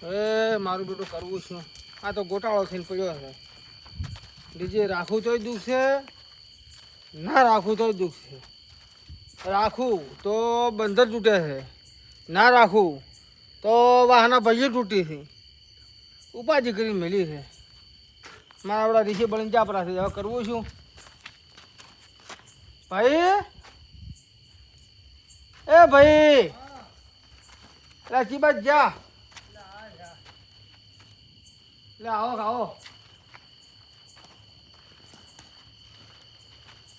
એ મારું બેટું કરવું શું? આ તો ગોટાળો થઈને પડ્યો છે. ડીજે રાખવું તોય દુઃખ છે, ના રાખવું તોય દુઃખ છે. રાખું તો બંદર તૂટે છે, ના રાખું તો વાહના ભાઈ તૂટી છે. ઉપાધિ કરી મેલી છે. મારા આપણા ઋષિ બળીને ચાપરા છે. હવે કરવું શું ભાઈ? એ ભાઈ રાચી બાદ જા. લે આવો આવો.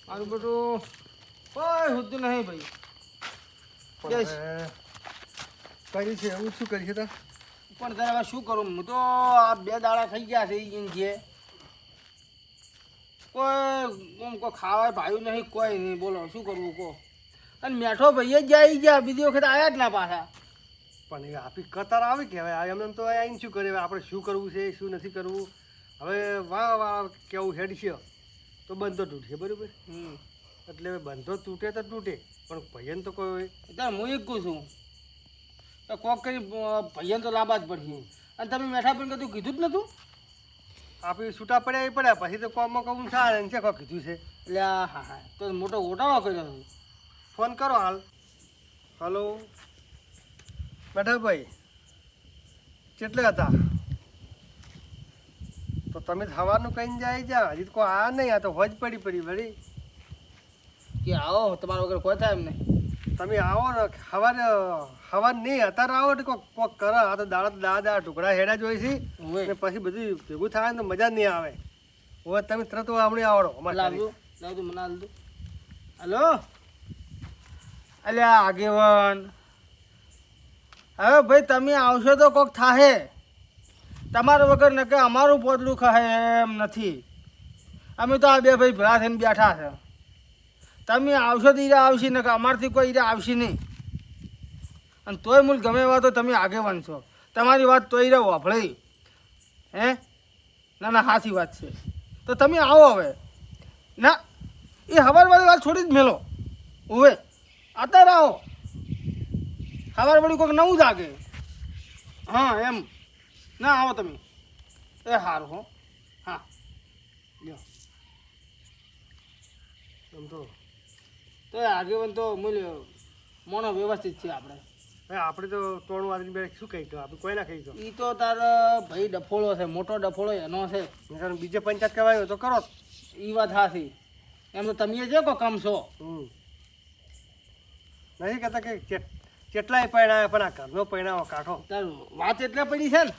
મારું બેટું કોઈ હોતું નહીં ભાઈ. યસ કરી છે એવું શું કરી છે તો? પણ તારે હવે શું કરું? હું તો આ 2 દાડા થઈ ગયા છે એમ છે. કોઈ ખાવા ભાવ્યું નહીં, કોઈ નહીં. બોલો શું કરવું કહો? અને મેઠો ભાઈ જ જાય ગયા, બીજી વખત આવ્યા જ ના પાછા. પણ એ આપી કતાર આવે કે હવે એમ તો આવીને શું કરે? આપણે શું કરવું છે શું નથી કરવું? હવે વાહ કેવું હેડ છે તો બંધો તૂટશે બરાબર. એટલે બંધો તૂટે તો તૂટે, પણ ભયન તો કોઈ ત્યારે હું એક કહું છું તો કોક કરી ભાઈઓને તો લાવવા જ પડશે. અને તમે મેઠા પણ કીધું જ નતું? આપી છૂટા પડ્યા એ પડ્યા પછી તો કોમમાં કહું સારા છે કોઈ કીધું છે. એટલે હા તો મોટો ગોટાળો કર્યો છે. ફોન કરો હાલ. હલો મેઠાભાઈ, કેટલે હતા? તો તમે સવારનું કહીને જાય જા, હજી તો કોઈ આ નહીં. આ તો હોજ પડી વળી. કે આવો તમારા વગર કોઈ થાય એમ નહીં. તમે આવો ને હવાર નહીં અત્યારે આવો એટલે કોક કરે. આ તો દાડા ટુકડા હેડા જ હોય છે ને પછી બધું ભેગું થાય ને તો મજા નહીં આવે. હવે તમે તરત હમણાં આવડો લાવજો મને હાલ દો. હલો અલ્યા આગેવાન, હવે ભાઈ તમે આવશો તો કોક થાહે. તમારા વગર ને કે અમારું પોદલું ખાહે એમ નથી. અમે તો આ બે ભાઈ ભેળા થઈને બેઠા છે. તમે આવશો તો ઈરા આવશે ને કે અમારથી કોઈ ઈરા આવશે નહીં. અને તોય મૂળ ગમે એવા તો તમે આગેવાન છો. તમારી વાત તો ઈરા વાપળી હે ના સાચી વાત છે. તો તમે આવો હવે. ના એ હવારવાળી વાત છોડી જ મેલો. હવે અત્યારે આવો. હવારવાળી કોઈક નવું જાગે. હા એમ ના આવો તમે. એ સારું હો. હા લ્યો એમ તો આગેવાન તો મૂલ્ય મોણો વ્યવસ્થિત છે આપણે. આપણે તો ત્રણ વાગી બે શું કહી દો? આપણે કોઈ ના કહી દો. એ તો તારા ભાઈ ડફોળો છે, મોટો ડફોળો એનો છે. બીજે પંચાયત કહેવાય તો કરો. એ વાત હાથી. એમ તો તમે જે કો કમ છો. નથી કહેતા કે કેટલાય પૈણા પણ આ ઘરનો પૈણાવો કાઢો. તારું વાત એટલે પડી છે ને.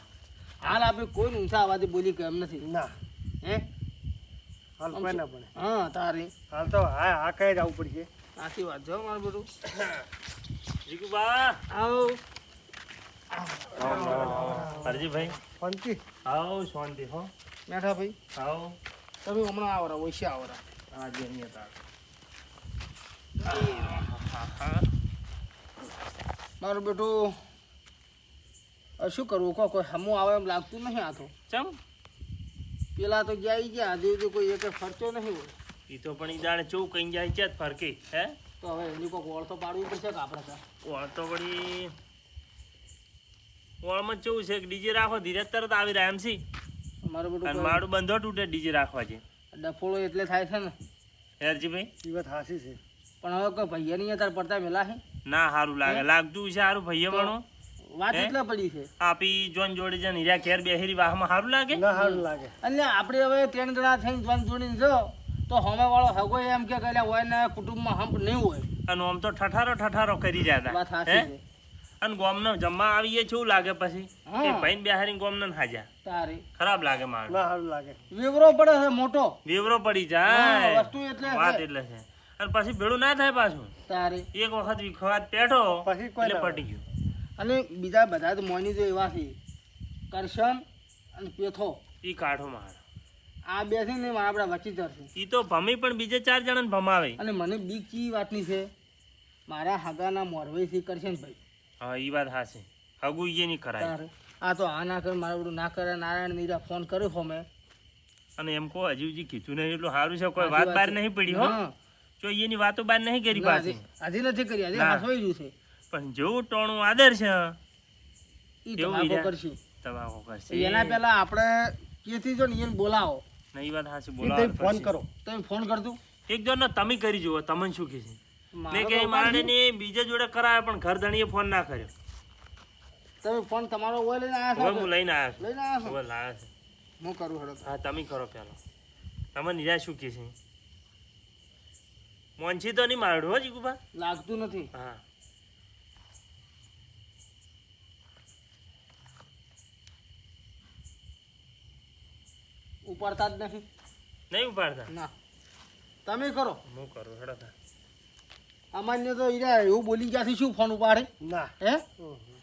હાલ આપણે કોઈ ઊંચા અવાજે બોલી કે એમ નથી. ના હે હાલ કોઈ ના પડે. હા તારી હાલ તો હા કઈ જ આવવું પડશે. સાચી વાત છે મારું બધું. જીગુબા આવો હરજીભાઈ શાંતિ. આવો શાંતિ હો. મેઠા ભાઈ આવો તમે હમણાં આવરા ઓછા આવરા. આજે અહીંયા તાર મારું બેટું શું કરવું કહો? કોઈ હમું આવે એમ લાગતું નહીં. આ તો ચમ પેલા તો ગયા હજી કોઈ એક ખર્ચો નહીં હોય. એ તો પણ ઈ દાડે ચૌ કઈ જાય છે જ ફરકે હે. તો હવે એની કોઈ ઓળ તો પાડવી પડશે કે આપણે ત્યાં? ઓળ તો વળી ઓળમાં ચૌ છે કે ડીજે રાખો ધીરે તરત આવી રહ્યા એમ સી. મારું અને બેટું મારું બંધો તૂટે ડીજે રાખવા છે. ડફોળો એટલે થાય છે ને. હેરજીભાઈ એ વાત હાસી છે. પણ હવે કોઈ ભૈયાની તાર પડતા મેલા છે. ના સારું લાગે લાગતું છે સારું ભાઈએ ભણો. વાત એટલે પડી છે. આપી જોન જોડે જન હીરા ઘેર બેહેરી વાહમાં સારું લાગે. ના સારું લાગે. એટલે આપણે હવે 3 જણા થઈને જોન જોડીને જો તો હમે વાળો હગો એમ કે હોય ને કુટુંબમાં હંપ નહીં હોય. અને આમ તો ઠઠારો કરી રહ્યા વાત હતા સાચી છે. અને ગોમને જમવા આવીએ કેવું લાગે પછી હા. એ ભાઈ બેહારી ગોમને હાજા તારે ખરાબ લાગે મારું. ના સારું લાગે. વિવરો પડે છે મોટો. વેવરો પડી હા, જાય વસ્તુ એટલે વાત છે. એટલે છે. અને પછી ભેળું ના થાય પાછું. તારે એક વખત વિખવાત પેઠો પછી કોઈ એટલે ના પટી ગયું. અને બીજા બધા તો મોની તો એવા છે કરશન અને પેથો. ઈ કાઢો માર આ બે છે ને મારા આપણા વચીતર છે. ઈ તો ભમી પણ બીજે 4 જણાને ભમાવે. અને મને બીક ચી વાતની છે મારા હાગાના મોરવેથી કરશન ભાઈ. હા ઈ વાત હાશે હગુ ઈ નહીં કરાય. તારે આ તો આ ના કરે મારું બધું ના કરે. નારાયણ નીરા ફોન કર્યો હો મેં. અને એમ કહો હજી કીધું નહીં એટલું સારું છે. કોઈ સાચી વાત વાત બહાર છે. નહીં પડી હો. હા. જો એની વાતો બહાર નહીં કરી ના, પાછી. હજી નથી કરી. હજી ના. હાસવાઈ રહ્યું છે. પણ જેવું ટોણું આદર છે ઈ એવું ધમાકો હીરા. કરશું. તમાકુ કરશે એના પહેલા આપણે કેથી જો ને એને બોલાવો નહીં વાત હાચી ઈ બોલાવો તમે ફોન કરો તમે ફોન કરતું એક જણ તમે કરી જુઓ તમને શું કહે છે મારો મેં તો કે ઉપાડ મારે છે. ને બીજા જોડે કરાવે પણ ઘર ધણીએ ફોન ના કર્યો તમે ફોન તમારો હોય લઈને આવ્યા હવે છો હું લઈને આવ્યો લઈને આવ્યા છું છો હવે લાવ્યો છે હું કરું હેડો હા તમે કરો પેલો તમે નિરાશ શું કહે છે મોનછી તો નહીં મારડું હો જીગુભા લાગતું નથી હા ઉપાડતા જ નથી નહીં ઉપાડતા ના તમે કરો હું કરું હેડો તાર. અમાન્ય તો ઈરા એવું બોલી ગયા છે શું ફોન ઉપાડે ના હે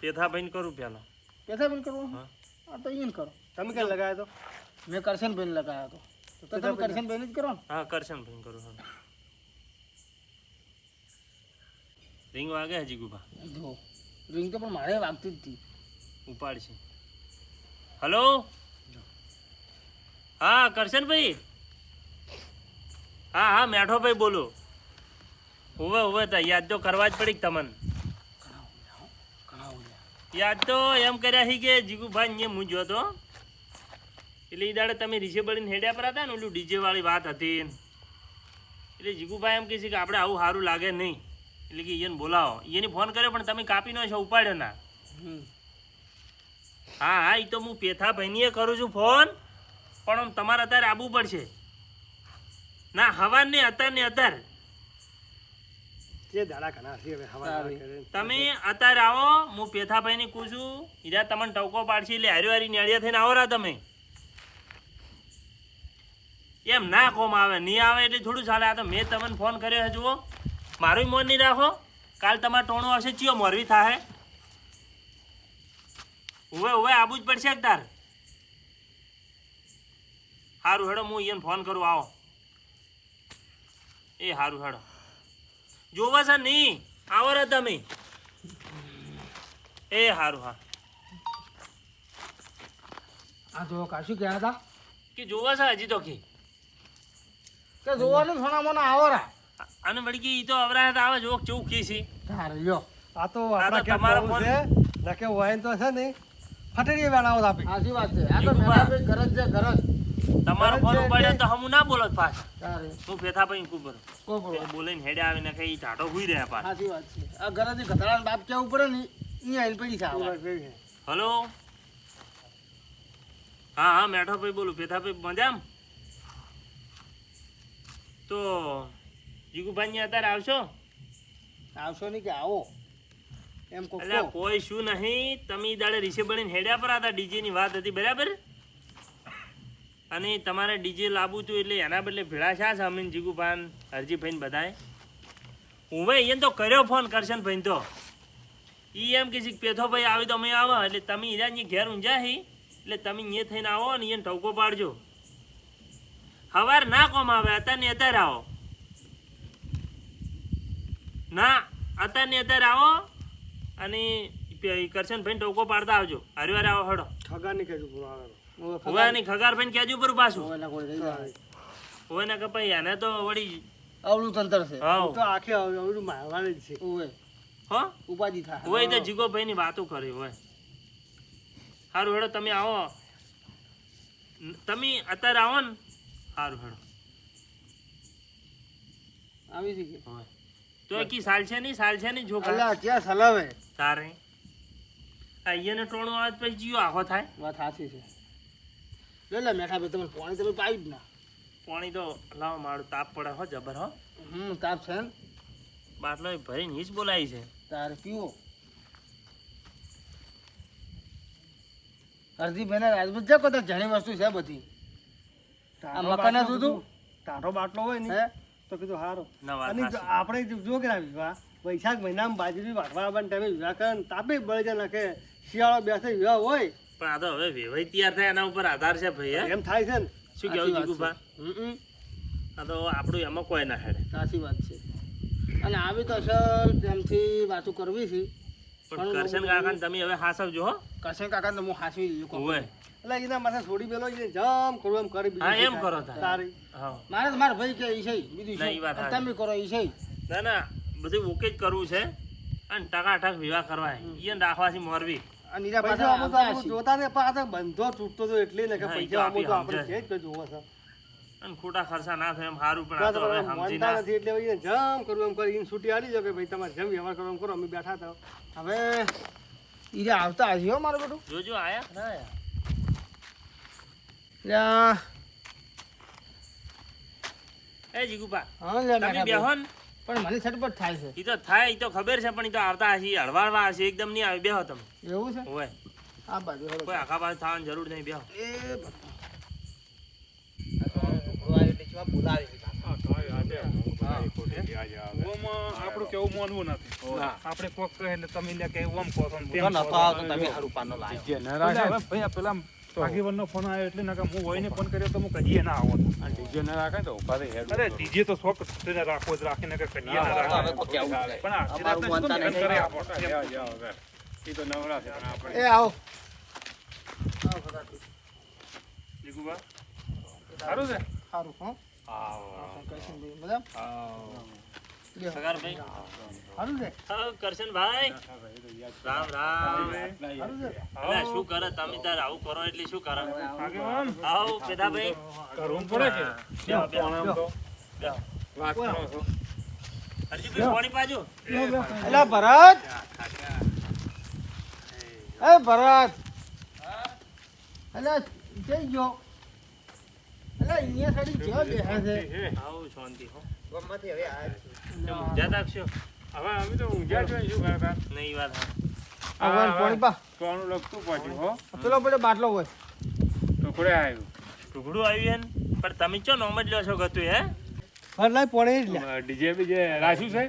પેથાભાઈને કરું પેલો પેથા બેન કરવું હા. હા તો એને કરો તમે ક્યાં લગાવ્યો તો મેં કરશન બેન લગાવ્યો હતો તો તમે કરશન બેન જ કરો ને હા કરશન ભાઈ કરું હા રિંગ વાગે હજી ગુભા જો રિંગ તો પણ મારે વાગતી જ હતી ઉપાડશે હલો હા કરશનભાઈ હા હા મેઠો ભાઈ બોલો હોવે હોવે તો યાદ તો કરવા જ પડી તમને યાદ તો એમ કર્યા છે કે જીગુભાઈ અહીંયા હું જોતો એટલે એ દાડે તમે રીસે બળીને હેડ્યા પર હતા ને ઓલું ડીજે વાળી વાત હતી એટલે જીગુભાઈ એમ કહે છે કે આપણે આવું સારું લાગે નહીં એટલે કે એને બોલાવો એને ફોન કર્યો પણ તમે કાપી નો છો ઉપાડ્યો ના હા હા એ તો હું પેથાભાઈને કરું છું ફોન પણ આમ તમારે અત્યારે આવવું પડશે ના હવા ને અત્યારે જે દાડા ઘણા છે હવે હવા સારું. કરે. તમે અત્યારે આવો હું પેથાભાઈને કહું છું હીરા તમને ટવકો પાડશે એટલે હારી હારી નેળિયા થઈને આવો રા તમે એમ ના કોમ આવે નહીં આવે એટલે થોડું ચાલે આ તો મેં તમને ફોન કર્યો છે જુઓ મારું મોન નહીં રાખો કાલ તમારે ટોણું આવશે ચિયો મોરવી થાય ઉવે ઉવે આવવું જ પડશે એક તાર સારું હેડો હું એને ફોન કરું આવો એ સારું હેડો જોવા છે નહીં આવો રે તમે એ સારું હા આ જો કાશું કહેતા હતા કે જોવા છે હજી તો કે કે જોવાનું સોના મને આવો રા અને વળી કે ઈ તો અવરાય તો આવે જોક ચૌક કી છે તારે લ્યો આ તો આ તો આપણા ઘેર તમારો બહુ ફોન. છે નકે વાઈન તો છે ને ફટેરી વેણાવો તો આપી સાચી વાત છે આ તો જીગુબા. મેળા ભાઈ ઘર જ છે ઘર જ તમારો ફોન ઉપાડ્યો તો હમું ના બોલો પાછા તારે હું ફેથા પછી કુબર કોઈ બોલો બોલીને હેડે આવીને કઈ ટાટો હુઈ રહ્યા પાછા સાચી વાત છે આ ઘર જ ગધડાનો બાપ કેવું પડે ને ઈ આઈને પડી છે આવા. હલો હા હા મેઠો ભાઈ બોલું ફેથાભાઈ મજામ તો જીગુભાઈ અત્યારે આવશો આવશો નહીં કે આવો એમ કોક એટલે કહો. કોઈ શું નહીં તમે ઈ દાડે રીસે બળીને હેડ્યા પર હતા ડીજે ની વાત હતી બરાબર અને તમારે ડીજે લાવવું હતું એટલે એના બદલે ભેળા શા છે અમીન જીગુભાઈ હરજીભાઈ બધાએ હું એને તો કર્યો ફોન કરશન ભાઈ તો ઈ એમ કે છે કે પેથો ભાઈ આવી તો અમે આવો એટલે તમે ઈરા ની ઘેર ઊંઝા હી એટલે તમે અહીંયા થઈને આવો અને એને ટવકો પાડજો હવાર ના કોમ આવે અત્યારે ને અત્યારે આવો ના અત્યારે ને અત્યારે આવો અને કરશન ભાઈ ટવકો પાડતા આવજો હરિવાર આવો હડો ઠગા નહીં કહેજો પૂરો આવે હવે ખબર હોય નહીં ખગાર ભાઈ કેજો પર પાછું હવે ના કોઈ રહી જાય. હોય ને કે ભાઈ એને તો વળી અવળું તંત્ર છે હાવ તો આખી આવડું મારવાની જ છે ઓવે હો ઉપાધિ થાય હોય તો જીગો ભાઈ ની વાતો કરી હોય સારું હેડો તમે આવો તમે અત્યારે આવો ને સારું હેડો આવી છે કે હોય તો કી સાલ છે નહીં છોકરા અલ્યા ક્યાં સલાવે તારે અહીંયાને ટોણું આવે તો પછી જીવો આખો થાય વાત સાચી છે લે મેઠા ભાઈ તમે પાણી તમે પાઈ જ ના પાણી તો લાવો મારું તાપ પડે હો જબર હો તાપ છે ને બાટલો એ ભરીને હીજ બોલાવી છે તારે પીવો હરદીભાઈ રાજપૂત છે કોઈ ઘણી વસ્તુ છે બધી આ મકાન હતું તું ટાઢો બાટલો હોય ને હે તો કીધું સારું ના વાત અને જો સાચી. આપણે જો કે વિવાહ વૈશાખ મહિનામાં બાજરી વાટવા આવવાના ટાઈમે વિવાહ કરે ને તાપે બળી જાય નાખે શિયાળો બેસે વિવાહ હોય પણ આ તો હવે વેવાઈ તૈયાર થાય એના ઉપર આધાર છે ભાઈ હે એમ થાય છે ને શું કેવું સાચી વાત જીગુભા છે. આ તો આપણું એમાં કોઈ ના હેડે સાચી વાત છે અને આવી તો અસલ પ્રેમથી વાતો કરવી છે પણ કરશન કાકાને તમે હવે હાસવજો હો કરશન કાકા તો હું હાસવી દીધું કોક. ઓવે એટલે એના માથે છોડી મેલો એટલે જમ કરું એમ કરી હા બીજું એમ કરો તારે. તારી હા મારે તો મારા ભાઈ કે ઈ છે બીજું ના, છે ઈ વાત અને સાચી. તમે કરો ઈ છે ના ના બધું ઓકે જ કરવું છે અને ટકાટક વિવાહ કરવા એને રાખવાથી મોરવી આ નીરા પૈસા પાછા આમાં તો આવતા આપણું હશે. જોતા ને પણ આ તો બંધો તૂટતો તો એટલે ને કે હા, ઈ તો પૈસા આમાં તો આપી આપણે સમજે. છે જ તો જોવો છે અને ખોટા ખર્ચા ના થાય એમ સારું પણ ના આ તો તો હવે પણ સમજી માનતા ના નથી એટલે હવે જમ કરવું એમ કરી એને છૂટી આલી દો કે ભાઈ તમારે જેમ વ્યવહાર કરો એમ કરો અમે બેઠા હતા હવે ઈ આવતા હશે હો મારું બેટું. જોજો આયા ના આયા લ્યા, એ જીગુપા હા લ્યા તમે નાના બેહો ભાઈ. ને પણ મને છટપટ થાય છે. ઈ તો થાય ઈ તો ખબર છે પણ ઈ તો આવતા હશે હળવાળવા હશે એકદમ નહીં આવે બેહો તમે એવું છે હોય આ બાજુ હેડો. કોઈ આખા બાજુ થવાની જરૂર નહીં બેહો એ બાપા. આપણું કેવું માનવું નથી આપણે કોક કહે એટલે તમે લે કે ઓમ કહો છો ને તેમ તો કહો નતો છો. આવતો તમે હારું પાનો લાયો. જે ન રાખે હવે ભાઈ આ પેલા આગેવાનનો ફોન આવ્યો એટલે નકર હું હોઈને ફોન કર્યો તો હું કદીએ ના આવો ડીજે ન રાખે તો ઉભા રહી અરે ડીજે તો શોખ તેને રાખવો જ રાખે નકર કદીએ ના હવે રાખે કોઈ કેવું છે. પણ આ અમારું માનતા નહીં. કરે આપો એ તો નવરા છે પણ આપણે એ આવો. જીગુબા સારું છે સારું હો. કરશનભાઈ, મજામાં? લ્યો. સગારભાઈ સારું છે. હા કરશનભાઈ રામ રામ સારું છે. અલા, શું કરે તમે તાર આવું કરો એટલે શું કરે આગેવાન આવો પેદાભાઈ કરવું પડે કે બેહો, બેહો, આમ તો બેહો. વાત કરો છો હરજીભાઈ પાણી પાજો એલા ભરત, એ ભરત, એલા જઈ ગયો. એલા અહીંયા સાડી કેવા બેહા છે. આવો શાંતિ હો ગમમાંથી હવે આ ઊંઝા તાકશો હવે અમે તો ઊંઝા જોઈએ શું કરતા નહીં વાત હા આ વન પાણી પા. કોનું લગતું પાછું હો પેલો પેલો બાટલો હોય. ટુકડે આવ્યું ટુકડું આવ્યું હે ને પણ તમે ચો નોમ જ લ્યો છો ગતું હે ફર લાય પડે જ લ્યા ડીજે બીજે રાખ્યું છે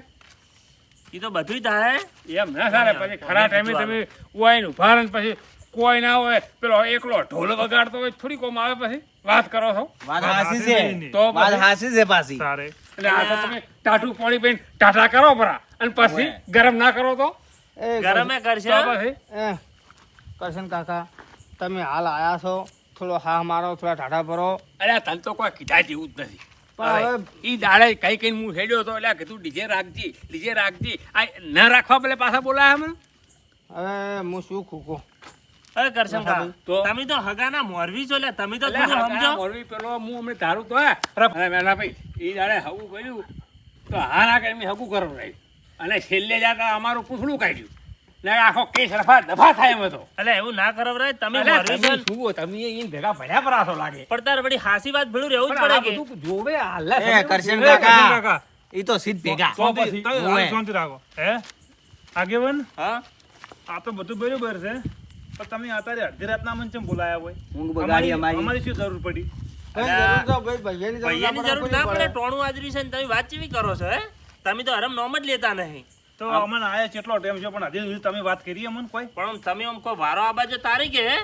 ઈ તો બધુંય થાય એમ ના સારે પછી ખરા ટાઈમે તમે ઉવાઈને ઉભા રહે ને પછી કોઈ ના હોય પેલો એકલો ઢોલ વગાડતો હોય થોડી કોમ આવે પછી વાત કરો છો વાત હાસી છે. તો વાત પછી હાસી છે પાછી. એટલે આ તો તમે ટાટું પાણી પીને ટાટા કરો પરા અને પછી ગરમ ના કરો તો એ ગરમે કરશે તો પછી એ કરશન કાકા, તમે હાલ આયા છો, થોડો હા મારો, થોડા ટાટા ભરો. અરે તને તો કોઈ કીધા જેવું જ નથી પણ હવે ઈ દાડે કઈ કઈ હું હેડ્યો તો એટલે કીધું ડીજે રાખજી આ ન રાખવા પેલે પાછા બોલાયા મને હવે હું શું ખૂકું. અરે કરશન કા તો? તમે તો હગાના મોરવી છો લે તમે તો એટલે થોડું હગા સમજો મોરબી પેલો હું અમને ધારું તો હે અરે મેલા ભાઈ ઈ દાડે હગું કર્યું તો હા ના કરી મેં હગું કરવું રહ્યું અને છેલ્લે જાતા અમારું પૂછડું કાઢ્યું ને આખો કેસ રફા દફા થાય એમ હતો એટલે એવું ના કરાવરાય તમે અરે મોરવી છો તમે ને. શું તમે ઈ ભેગા ભર્યા પરાશો લાગે પણ તાર વળી હાસી વાત ભેળું રહેવું જ પણ આ પડે કે બધું જોવે હાલે એ કરશન એ કરશન કાકા ઈ તો સીધ ભેગા. તો પછી ઓવે. શાંતિ રાખો હે આગેવાન હા આ તો બધું બરોબર છે પણ તમે અત્યારે અડધી રાતના મને ચમ બોલાયા હોય ઊંઘ બગાડી અમારી. અમારી શું જરૂર પડી કઈ જરૂર તો ભાઈ ભૈયાની જરૂર ભૈયાની ના જરૂર પડે, ના પડે પડે. ટોણું આજરી છે ને તમે વાત ચેવી કરો છો હે તમે તો હરમ નોમ જ લેતા નહીં તો અમને આયા કેટલો ટાઈમ છે પણ હજી સુધી તમે વાત કરી અમને કોઈ પણ તમે આમ કોઈ વારો આ બાજુ તારી કે હે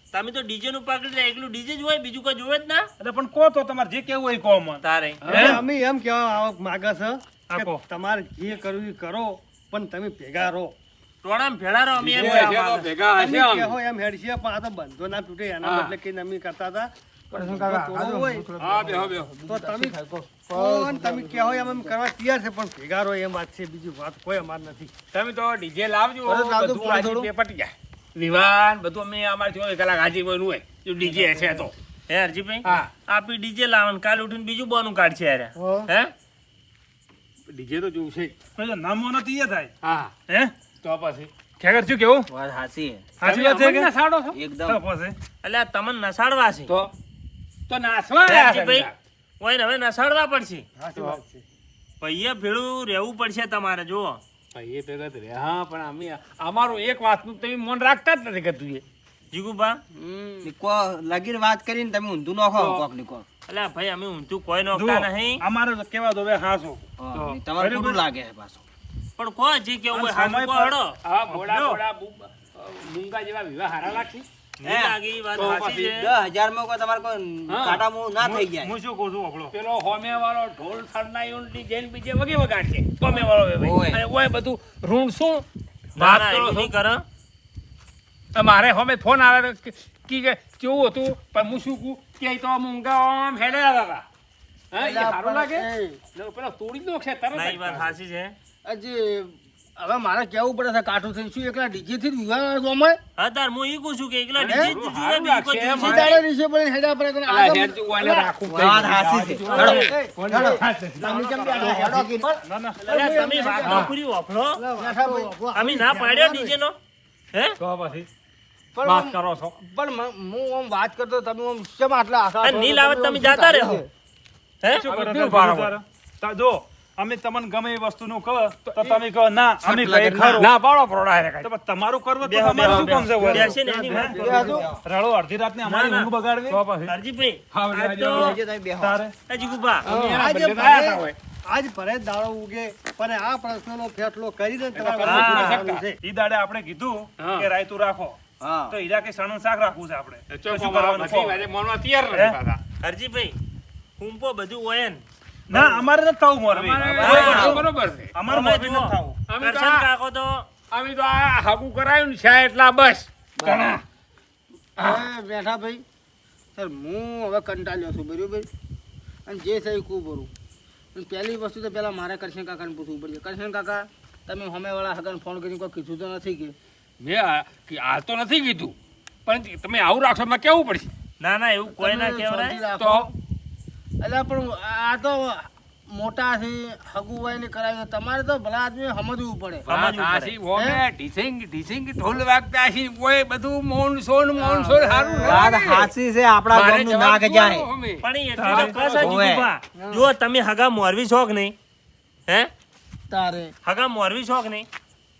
તમે તો ડીજે નું પકડી લે એકલું ડીજે જ હોય બીજું કોઈ જોવે જ ના એટલે પણ કહો તો તમારે જે કેવું હોય કહો મને તારે હવે અમે એમ કહેવા માંગે છે આપો. કે તમારે જે કરવું એ કરો પણ તમે ભેગા રહો ટોણામ ભેળા રહો અમે એમ ડીજે કહેવા તો માંગે. ભેગા તમે હશે આમ. કહો એમ હેડશે પણ આ તો બંધો ના તૂટે એના બદલે કઈ અમે કરતા હતા કરશન કાકા, થોડું હાલો, હોય. હું થોડો હા બેહો બેહો તો તમે ખાઈ કહો. કોણ તમે કહો એમ કરવા તૈયાર છે પણ ભેગા રહો એમ વાત છે બીજી વાત કોઈ અમાર નથી તમે તો ડીજે લાવજો પરત લાવજો, બધું પાણી રાજી પટી જાય વિવાન બધું અમે અમારે જોઈ કલાક હાજી બનવું હોય જો ડીજે હશે તો હે હરજીભાઈ હા આપી ડીજે લાવવાનું કાલ ઉઠીને બીજું બોનું કાઢશે યાર હો. હે ડીજે તો જોવું છે પછી નામો નથી એ થાય હા હે તો પછી ખેગર શું કેવું વાત હાસી છે. સાચી વાત છે કે સાડો છો એકદમ. તો પછી એટલે આ તમને નસાડવા છે તો નાસવા આયા છે હરજીભાઈ બધા. ઓય હવે નસાડવા પડશે સાચી વાત છે ભૈયા ભેળું રહેવું પડશે તમારે જુઓ ભાઈ એ ભેગા તો રહ્યા. હા પણ અમે અમારું એક વાતનું તમે મન રાખતા જ નથી કતું એ જીગુબા નીકો લગીર વાત કરીને તમે ઊંધું નાખો કોક નીકો. એટલે ભાઈ અમે ઊંધું કોઈ નોખતા જુઓ, નહીં અમારે તો કેવા દો હવે હાસો હા, તમારે બરાબર. ખોટું લાગે છે પાછું. પણ કોઈ જે કેવું હોય સમય હાચું કો પર- હળો હા બોડા જો. બોડા મૂંગા જેવા વિવાહ હારા લાગશે નહીં લાગે ઈ વાત તો સાચી પછી છે 10,000 માં કોઈ તમારે કોઈ હા. કાટામોં ના થઈ જાય. હું શું કહું છું આપણો પેલો હોમે વાળો ઢોલ સરનાયું ડીજે બીજે વગે વગાડશે હોમે વાળો એ ભાઈ. ઓય. અને ઓય બધું રૂણ શું ના વાત ના કરો એવું છો? નહીં કરો મારે હોમે ફોન આવે કે કેવું હતું પણ હું શું કહું કે તો મૂંગા આમ હેડ્યા હતા હા એ એટલે સારું લાગે આપણે- ને પેલો તોડી જ નાખશે તરત ના ઈ વાત જ. સાચી છે હજી હવે મારે કેવું પડે છે કાઠું થઈને શું એકલા ડીજે થી જ વિવાહ જોમાય હા તાર હું ઈ કહું છું કે એકલા ડીજે જ જુએ, સારું બીજું કોઈ લાગશે, જુએ સીધા નહીં. રીસે પડે હેડા પડે તને અલા, આગળ- હેડ તું ઓને રાખું વાત હાચી છે. હેડો. તમે કેમ બેઠા? હેડો કીધું. ના ના અલ્યા, તમે વાત તો પૂરી વાપરો. બેઠા ભાઈ. અમે ના પાડ્યો ડીજે નો હે તો પછી પણ વાત આમ- કરો છો પણ હું આમ વાત કરતો તમે આમ શેમ આટલા આખા અને નીલ આવે તો તમે જાતા રહો હે શું હવે કરો કેવું તમે ભારો વિચારો? જો અમે તમને ગમે એ વસ્તુનું કહો તો તમે કહો ના અમે કઈ ખરું ના પાડો પ્રોડા રે તો પછી તમારું કરવું તો બેહો, તમારું શું બેહો, કામ છે વળી? બેસે ને એની વાત કરો. બેહો. રડો અડધી રાતને અમારી ના, ના. ઊંઘ બગાડવી તો પછી હરજીભાઈ, હા, આજ બેહો, તો બીજે તમે બેહો. તારે આ જીગુભા, એના આજે બદલે તો આયા તા હોય. આજ ભરે જ દાડો ઉગે પણ આ પ્રશ્નનો ફેસલો કરીને તમારે પેલા બધું હા. કરવાનું છે. ઈ દાડે આપણે કીધું હા. કે રાયતું રાખો હા. તો હીરા કે સણનું શાક રાખવું છે આપણે તો ચોખ્ખો શું મારો કરવાનું બધી કહો? વાતે મોનવા તૈયાર હે? નથી પાછા. હરજીભાઈ, હુંપો બધું હોય ને. ના અમારે નથી થવું મોરબી અમારે બરોબર છે. અમારે અમે મોરબી જુઓ, નથી થવું અમે તો કરશન આ- કાકો તો અમે તો આ હાગું કરાયું ને છે એટલા બસ ઘણા. હવે બેઠા ભાઈ સર હું હવે કંટાળ્યો છું બરાબર અને જે છે એ ખૂબ ભરું અને પહેલી વસ્તુ તો પહેલાં મારે કરશન કાકાને પૂછવું પડશે કરશન કાકા તમે સામેવાળા હગાને ફોન કરીને કોઈ કીધું તો નથી કે મેં હાલ તો નથી કીધું પણ તમે આવું રાખશો એમાં કેવું પડશે ના ના એવું કોઈ ના તમે કહેવાય. શાંતિ રાખો. તો એટલે પણ આ તો મોટા છે હગુવાઈ ને કરાવી તમારે તો ભલા આદમી સમજવું પડે વાત સમજવું હાચી, પડે. વોમે હે? ઢીસિંગ ઢોલ વાગતા હશે, ઓય બધું મોનસોન હારું ન વાત લાગે. હાચી છે આપણા મારે ગામનું જવાબ નાક શું જાય આલો અમે? પણ એ એટલું તો કસ હજી હોવે. જીગુભા. જો તમે હગા મોરવી છો કે નહીં હે તારે હગા મોરવી છો કે નહીં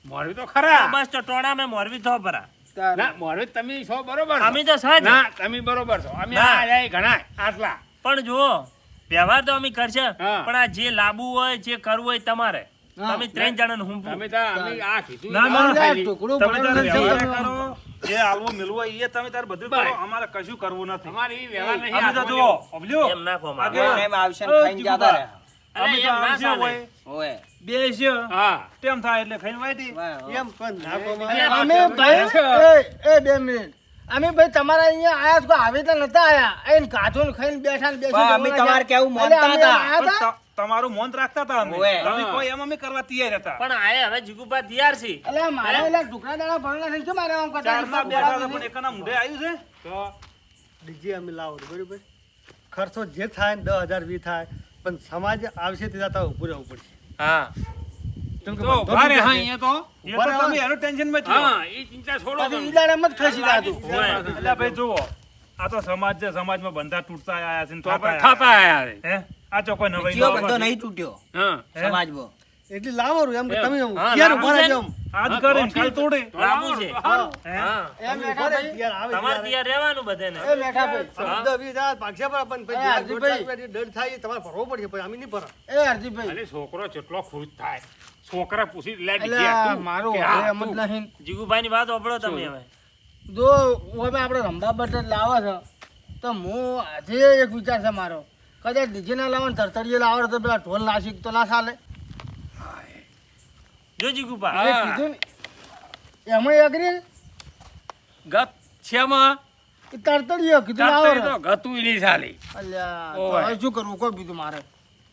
મોરબી તો તો ખરા બસ તો ટોળા મેં મોરવી થો પરા તારે ના મોરબી તમે છો બરોબર છો. અમે તો સાજ ના તમે બરોબર છો અમે ના. આ જાય ઘણા આટલા પણ જુઓ વ્યવહાર તો અમે કરશે હા. પણ આ જે લાંબુ હોય જે કરવું હોય તમારે હા. તમે ત્રણ જણા હું તમે તો અમે આ કીધું ના, ના, ના ખાલી. ટુકડું તમે તારે પડેલું છે, વ્યવહાર તમે કરો જે હાલવો મિલવો એ તમે તારે બધું કરો બસ. અમારે કશું કરવું નથી અમારે ઈ વ્યવહાર નહીં અમે તો હાથમાં જુઓ લેવો. અબલ્યો એમ નાખો આગે મારે. એમ આવશે ને ખાઈને જતા રહે. અરે અમે તો એમ ના આવશે ચાલે. હોય ઓય. બેસ્યો હા તેમ થાય એટલે ખાઈને વાયટી વાહ, એમ પણ નાખવામાં અલ્યા, અમે ભાઈ એ 2 મિનિટ અમે ભાઈ તમારા અહીંયા આયા તો આવી તો નતા આયા આઈને કાચું ખાઈને બેઠા ને બેસી પણ અમે તમારે કેવું માનતા હતા. તમારું મોન રાખતા હતા અમે ઓવે. તમે કોઈ એમ અમે કરવા તૈયાર હતા પણ આયા હવે જીગુભા તૈયાર છે એટલે મારે એટલે ટુકડા દાડા ભરણા છે કેમ મારે આમ કરતા ચારના બેઠા હતા પણ એકાના મુઢે આવ્યું છે તો ડીજે અમે લાવો છો, બરોબર ખર્ચો જે થાય ને 10,000 વી થાય પણ સમાજ આવશે તે જતા ઊભું રહેવું પડશે હા કેમ કે તો બધો ભારે બીજા હા છે. અહીંયા તો એ તો તમે એનું ટેન્શન માં છો હા એ ચિંતા છોડો પછી તમે. ઈદારામાં જ ખસી જાતું હોય. એટલે ભાઈ જુઓ આ તો સમાજ છે સમાજમાં બંધા તૂટતા આયા છે ને તો થતા આપણે થતા આયા છે. હે આ તો કોઈ નવાઈ બીજો ન બંધો આવવાથી. નહીં તૂટ્યો હા હે? સમાજમાં. એટલે લાવવાનું એમ કે એમ. તમે હા, ક્યારે લાવવું ઉભા છે રહેજો ને? એમ. આજ હા, કરે તો ને કાલ ઠીક. તોડે લાંબુ છે હા. હે? હા એમ તમે બેઠા ઉભા ભાઈ રહે, જ્યારે આવે તમારે ત્યારે. તૈયાર રહેવાનું બધાને એ બેઠા ભાઈ શબ્દ 20,000 ભાગશે પણ પછી એ આ હાર્દિકભાઈ. દોઢ લાખ રૂપિયાથી દંડ થાય એ તમારે ભરવો પડશે પછી અમે નહીં ભરા એ હરજીભાઈ અરે છોકરો જેટલો ખુશ થાય છોકરા પૂછી લે એટલે દીધી તું મારું કે હવે હા, એમ જ તું. નહીં જીગુભાઈની વાત ઓપડો તમે હવે જો હવે આપણે રંભા બટર લાવે છે તો હું આજે એક વિચાર છે મારો કદાચ ડીજે ના લાવે ને તરતડીએ લાવે તો પેલા ઢોલ નાસિક તો ના ચાલે જો જીગુભા મેં હા. કીધું ને એમાં અગ્રી ગત છેમાં એ તરતડીએ કીધું લાવો તાતરી તો ગતું ઈ નહીં ચાલી અલ્યા તો ઓય. હવે શું કરવું કોઈ બીજું મારે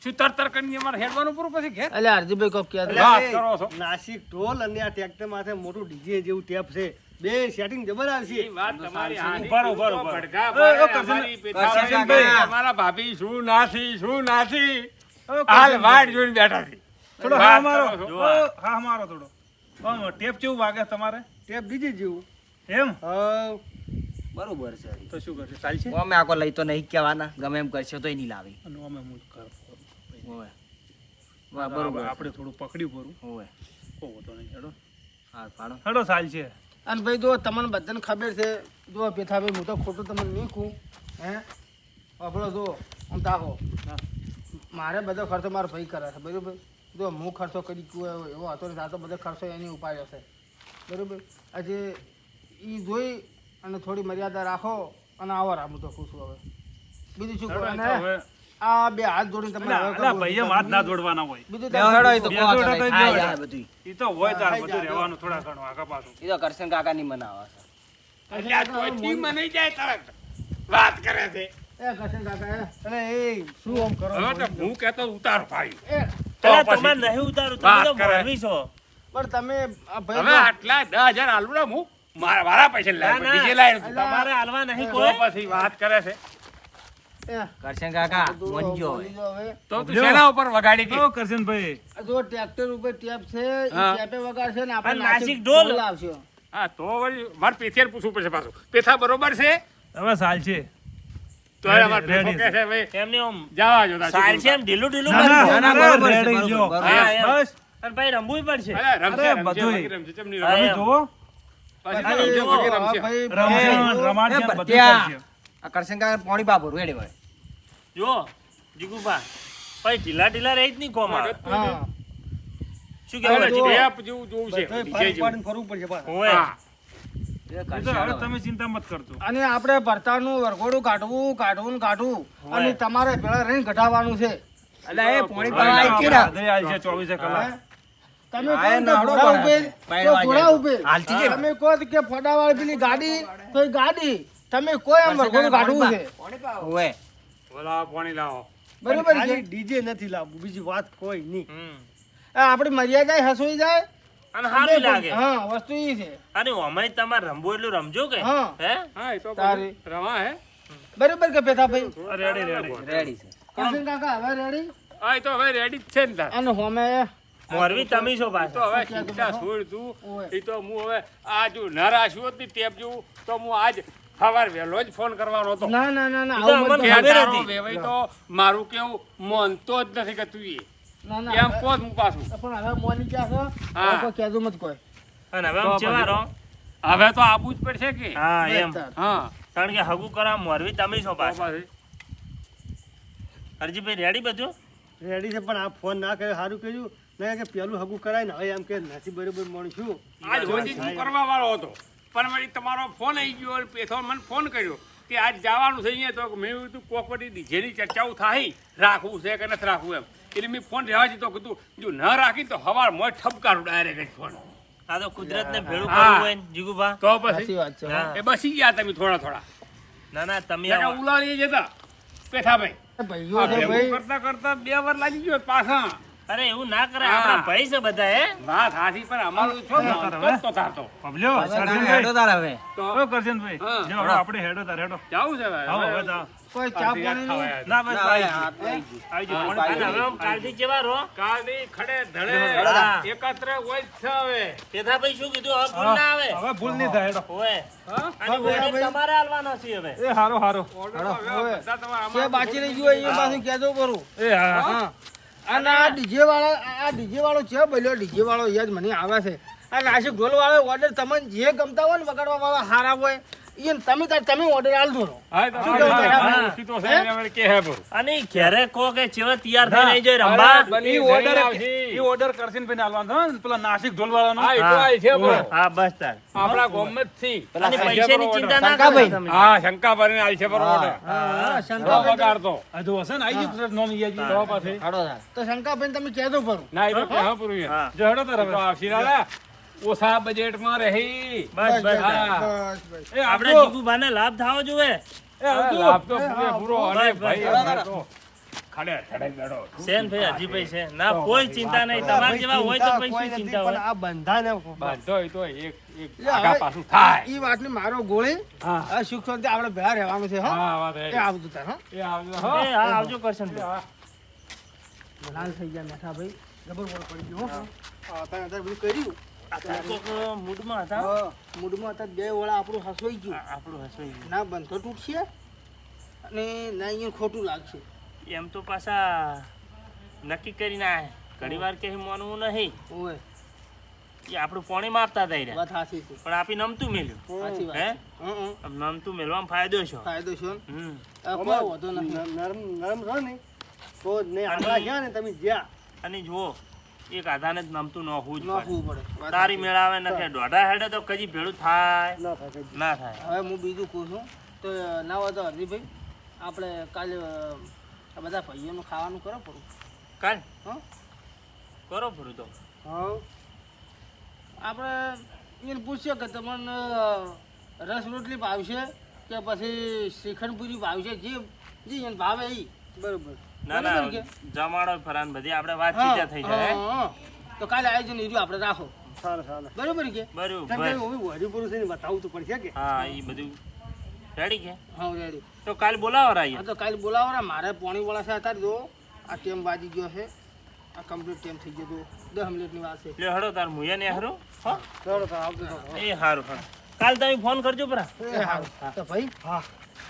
શું તરતર કરીને અમારે હેડવાનું પૂરું પછી ઘેર અલ્યા હરજીભાઈ કોક કહે એટલે વાત એ કરો છો. નાસિક ઢોલ અને આ ટ્રેક્ટર માથે મોટું ડીજે જેવું ટેપ છે બે સેટિંગ જબર આવશે ઈ વાત તમારી હારી. ઉભા રહો, ઉભા રહો, ઉભા રહો. ભડકા એ, ભરે, કરશન- અમારી પેટાભાઈ, કરશનભાઈ. અમારા ભાભી શું નાસી શું નાસી ઓ, હાલ વાટ જોઈને બેઠા છે થોડો વાત હા મારો કરો છો. હા મારો થોડો આમ ટેપ કેવું વાગે તમારે ટેપ ડીજે જેવું એમ હા બરોબર છે. તો શું કરશે ચાલશે અમે આખો લઈ તો નહીં કહેવાના ગમે એમ કરશે તોય નહીં લાવી. અને અમે હું કરું. ઓય. વાહ, બરોબર આપણે થોડું પકડ્યું પરું ઓય. ઓ તો નહીં હેડો હા, પાડો. હેડો ચાલશે અને ભાઈ જો તમને બધાને ખબર છે જો પેથાભાઈ હું તો ખોટું તમને નહીં કહું હે આપણો જો આમ તાકો મારે બધો ખર્ચો મારો ભાઈ કરે છે બરાબર જો હું ખર્ચો કરી ગયો એવો હતો ને આ તો બધો ખર્ચો એની ઉપાડ્યો છે બરાબર આજે એ જોઈ અને થોડી મર્યાદા રાખો અને આવો રામ તો ખુશ છું હવે બીજું શું કરો અને હવે આ બે હાથ જોડીને તમને હવે અલા કહું. ભાઈ હાથ ના જોડવાના હોય બીજું બેહો હેડો, એ તો બે કોક જોડે તો થાય જોડે. જાય બધુંય. ઈ તો હોય તાર બધું રહેવાનું થોડા ઘણું આગા પાછું ઈ તો કરશન કાકા ની મનાવે છે. એટલે આ તોયથી મને જાય તરત વાત કરે છે એ કરશન કાકા અને એ શું આમ કરો હવે તો હું કહેતો ઉતાર ભાઈ એ તો અલા, પછી તમારે નહીં ઉતારું વાત તમે તો કરે. મોરવી છો પણ તમે આ હવે ભાઈ આટલા 10,000 આલુ ને હું મારા પૈસા ના, લાવ્યો ના. ડીજે લાવ્યો તમારે હાલવા નહીં તો કોઈ પછી વાત કરે છે કરશન કાકા બધું મોંજો બોલી દો હવે. તો તું શેના ઉપર વગાડી હતી? તો કરશનભાઈ આ જો ટ્રેક્ટર ઉપર ટેપ છે ઈ હા. ટેપે વગાડશે ને અને આપણે નાસિક ઢોલ. લાવશે હા તો વળી મારે પેથિયાર પૂછવું પડશે પાછું પેથા બરોબર છે હવે સાલ છે તો હવે અમારે પેથો ready. કહે છે ભાઈ એમને આમ જવા જો તાર સાલ શું છે એમ ઢીલું ઢીલું ના, કરજો. ના, ના, બરોબર છે, ready બરોબર, જો. બરોબર. હા, એમ. બસ અને ભાઈ રમવું પડશે. અરે રમશે અરે, રમશે બધુંય. વગી રમશે ચમ નહીં હા, તમે રમશે? એમ. જુઓ પછી ખાલી રમશે જો, વગી આ રમશે ભાઈ રમશે રમાડ છે એ બધું ભત્યા. કરશે. આ કરશન કાકા પોણી બાપુ રેડી ભાઈ જો જીગુભા ભાઈ ઢીલા ઢીલા રહી જ નહીં કોમા હા શું કહેવું અરે, જો. હજી? ટેપ જેવું જોવું છે બધાય ડીજે જેવું. પાડીને ફરવું પડશે પાછા. હોવે. હા. એ તો હવે તમે ચિંતા મત કરજો અને આપણે ભરતાનું વરઘોડું કાઢવું અને તમારે પેલા રહીને ઘટાડવાનું છે એટલે એ પોણી હવે પાવા આવી આપણે કેરા હાજરી આવી છે 24 કલાક તમે હા, કહો નાડો તો ઘોડા પણ ઉભે, છે. તો ઘોડા ઉભે. હાલતી છે. તમે કહો કે ફટાવાળી પેલી ગાડી તો એ ગાડી તમે કોઈ આમ વરઘોડું કાઢવું છે ઓએ બોલાવો પાણી લાવો બરોબર છે ખાલી ડીજે નથી લાવવું બીજી વાત કોઈ નહીં. હમ. આ આપણી મર્યાદા હસોઈ જાય અને સારું લાગે હા વસ્તુ ઈ છે અને અમે તમારે રમવું એટલું રમજો કે હા. હે હા એ તો તારી. બધું રમા હે બરોબર કે પેથાભાઈ રેડી રેડી રેડી છે કરશન કાકા હવે રેડી હા એ તો હવે રેડી જ છે ને તાર અને હોમે મોરવી તમે છો તો પાછા હવે ચિંતા છોડ તું ઓય. એ તો હું હવે આ જો નરાશ્યો જ નહીં ટેપ જેવું તો હું આજ સવાર વહેલો જ ફોન કરવાનો હતો ના ના ના ના ઈ તો આવું અમને મત કે ખબર તારો હતી. વેવાઈ તો મારું કેવું માનતો જ નથી કે તું ના ના એમ કહો જ હું પાછું પણ હવે મોની ક્યાં છે હા. કોઈ કહેજો મત કોઈ અને હવે આમ ચેવા રહો? હવે તો આપવું જ પડશે કે હા એમ બસ તાર. હા કારણ કે હગું કરા મોરવી તમે છો તો પાછા પછી હરજીભાઈ રેડી બધું રેડી છે પણ આ ફોન ના કર્યો સારું કર્યું નહીં કે પેલું હગું કરાય ને હવે એમ કે નથી બરોબર મળશું આજ હોજી હું કરવા વાળો હતો પણ વળી તમારો ફોન આવી ગયો અને પેથો મને ફોન કર્યો કે આજ જવાનું છે અહીંયા તો મેં કીધું કોક વળી ડીજેની ચર્ચાઓ થાય રાખવું છે કે નથી રાખવું એમ એટલે મેં ફોન રહેવા દીધો કીધું જો ન રાખી તો હવાર મોય ઠપકારું ડાયરેક્ટ ફોન આ તો કુદરત ને ભેળું હા. કરવું હોય ને જીગુભા તો સાચી પછી વાત છે હા. એ બસી ગયા તમે થોડા થોડા ના ના તમે નકર આવો. ઉલાળી જતા પેથાભાઈ ભાઈઓ આ છે ભેગું ભાઈ કરતા કરતા 2 વાર લાગી ગયો પાછા અરે એવું ના કરે હા. આપણા ભાઈ છે બધા હે વાત હાથી પણ અમારું છો ને તો થાતો પબલ્યો હેડો કરશનભાઈ તાર હવે તો ઓ કરશનભાઈ હા. જો હવે આપણે હેડો તાર હેડો જાવું છે ભાઈ આવો હવે જાઓ. કોઈ ચા પાણી નહીં? ના બસ ના, આવી હવે ગયું. આવી ગયું. આવી ગયું. હા, પાણી અને હવે આમ કાલથી ચેવા રહો? કાલની ખડે ધડે હા. એકત્ર હોય જ છે હવે પેથાભાઈ શું કીધું હવે ભૂલ ના આવે હવે ભૂલ નહીં થાય હેડો હોવે. હા? અને order તમારે આલવાનો છે હવે એ હારો હારો ઓર્ડર તો હવે બધા તમારા જે આમાં બાકી રહી ગયું એ પાછું કહેજો કરું એ હા હા અને આ ડીજે વાળો છે બોલ્યો ડીજે વાળો યાદ મને આવે છે આ નાસિક ઢોલ વાળો ઓર્ડર તમને જે ગમતા હોય ને વગાડવા વાળા હારા હોય એ તમે ઓર્ડર આલ દો હા, તો શું હા, કહું હા, તમે? હા, સીધો છે, એને વળી કે હે બરું. અને ઈ ઘેરે કો કે ચેવા તૈયાર થઈ નહીં જાય રંબા બની ઈ જઈને ઓર્ડર આવશે. ઈ ઓર્ડર કરશનભાઈ ને આલવાનો હતો ને, પેલા નાસિક ઢોલ વાળાનો હા, એ તો આ છે બરો. હા બસ તાર આપણા ગામમાં જ છે. અને પૈસાની ચિંતા ના કરો શંકાભાઈ. તમે હા, શંકાભાઈને આલ છે બરો order. હા તો શંકાભાઈ વગાડતો. આ જો હશે ને આવી ગયું નોમ યાજી તો પાછી હેડો તાર તો શંકાભાઈ તમે કહેજો કરું ના, એ તો કે હે બરું યાર. હા જો હેડો તાર તો હવે આવશે દાદા. ઓછા બજેટમાં રહી બસ બસ તાર. હા. બસ એ આપણે આવજો જીગુભાને લાભ થાવો જોઈએ એ આવજો લાભ તો પૂરેપૂરો. અને બસ, ભાઈ બસ. અમે તો ખડે ખડે બેઠો. સેન ભાઈ હરજીભાઈ છે ના કોઈ ચિંતા નહીં તમારા જેવા હોય તો કોઈ પછી નથી, ચિંતા પણ હોય આ બંધાને બાંધો હોય તો એક એટલે આગા હવે પાછું થાય. ઈ વાતની મારો ગોળી હા. આ સુખ શાંતિ આપણે ભેળા રહેવાનું છે હા હા, વાત એ રેડી. આવજો તાર હા એ આવજો, એ હો. હા આવજો કરશન ભાઈ. લાલ થઈ ગયા મેઠા ભાઈ જબર વળ પડી ગયો હો અત્યારે બધું કર્યું આ તો કોક મૂડમાં હતા હા મૂડમાં અત્યારે બે વડા આપણું હસવાઈ ગયું આપણું હસવાઈ ગયું. ના બંધો તૂટશે અને ના અહીંયા ખોટું લાગશે એમ તો પાછા નક્કી કરીને આયા ઘણી વાર કે માનવું નહીં ઓય એ આપણું પોણી માપતા હતા રે વાત સાચી છે પણ આપી નમતું મેલ્યું સાચી વાત હે છે. હં, આમ નમતું મેલવામાં ફાયદો છે ફાયદો છે હમ આ કોઈ વાંધો નથી નરમ નરમ રહો ને તો જ નહીં આપણા ગયા ને તમે જ્યાં અને જુઓ એક આધાને જ નમતું નોખવું જ પડે નાખવું પડે વાત તારી સાચી. મેળાવે નખે દોઢા હેડે તો કદી ભેળું થાય ના થાય કઈ. ના થાય હવે હું બીજું કહું છું તો ના હોય તો હરજીભાઈ આપણે કાલે આ બધા ભાઈઓનું ખાવાનું કરો પડું કાલ હં કરો ફરું તો હા આપણે એને પૂછીએ કે તમને રસ રોટલી ભાવશે કે પછી શ્રીખંડ પૂરી ભાવશે જે જે એને ભાવે એ બરોબર ના બરાબર ના કે? જમાડો ફરાન બધી આપણે વાત સીધા થઈ જાય હે? હા, હા. તો કાલે આયોજન એ રહ્યું આપણે રાખો સારું સારું બરોબર કે કેમ કે બરોબર હું વડી પુરુષ થઈને બતાવવું તો પડશે કે હા એ બધું રેડી કે હા રેડી તો કાલ બોલાવો રાય આ તો કાલે બોલાવો ને મારે પોણી વાળા છે અત્યારે જો આ ટેમ બાજી ગયો છે આ કમ્પ્લીટ ટેમ થઈ ગયો તો 10 મિનિટની વાત છે એટલે હડો તાર મુયા ને હરો હો ચાલો તો આવજો એ હારું હા કાલ તમે ફોન કરજો પરા એ હારું તો ભાઈ હા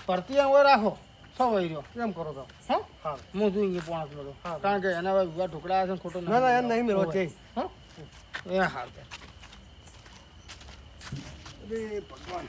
પરતી આવો રાખો સો વહી રહ્યો એમ કરો તો હા હા હું જોઈ ગયો પોણા કિલો તો કારણ કે એના વિવાહ ઢોકળા છે ને ખોટો ના ના એમ નહીં મેળવો છે હા એ હારું અરે ભગવાન